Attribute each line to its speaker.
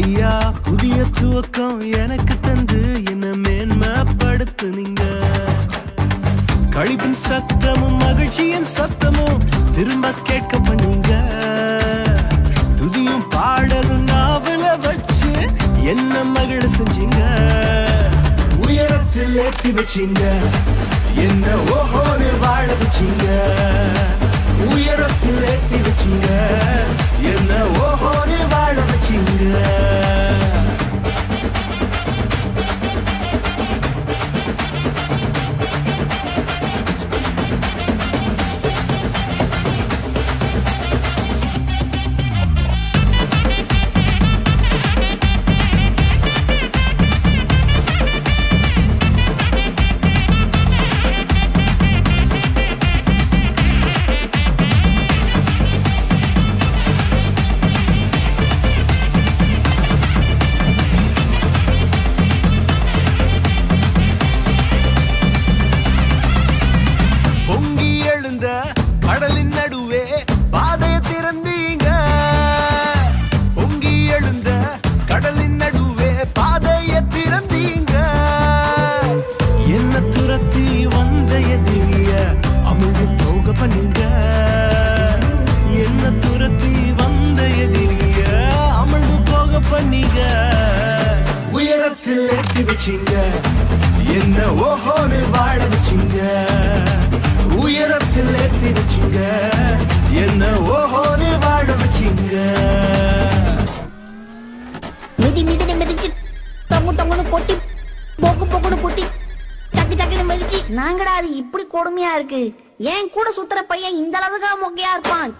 Speaker 1: ஐயா புதிய துவக்கம் எனக்கு தந்து என்ன மேன்மைப்படுத்துனீங்க. கழிப்பின் சத்தமும் மகிழ்ச்சியின் சத்தமும் திரும்ப கேட்க பண்ணீங்க. துதியும் பாடலும் நாவல வச்சு என்ன மகிழ செஞ்சீங்க. உயரத்தில் ஏற்றி வச்சீங்க, என்ன ஓஹோன்னு வாழ வச்சீங்க. உயரத்தில் ஏற்றி வச்சீங்க, என்ன ஓஹோன்னு வாழ வச்சீங்க. கடலின் நடுவே பாதையை திறந்தீங்க. பொங்கி எழுந்த கடலின் நடுவே பாதையை திறந்தீங்க. என்ன துரத்தி வந்த எதிரிய அமிழ்ந்து போக பண்ணீங்க. என்ன துரத்தி வந்த எதிரிய அமிழ்ந்து போக பண்ணீங்க. உயரத்தில் ஏற்றி வச்சீங்க, என்ன ஓஹோன்னு வாழ வச்சீங்க. உயரத்தில் ஏற்றி வச்சீங்க, என்ன ஓஹோன்னு வாழ வச்சீங்க.
Speaker 2: மிதிச்சு டொங்கு கொட்டி போக்குன்னு கொட்டி சக்கு சக்குன்னு மிதிச்சு நாங்கடா அது இப்படி கொடுமையா இருக்கு. ஏன் கூட சுத்துற பையன் இந்த அளவுக்கு மொக்கையா இருப்பான்.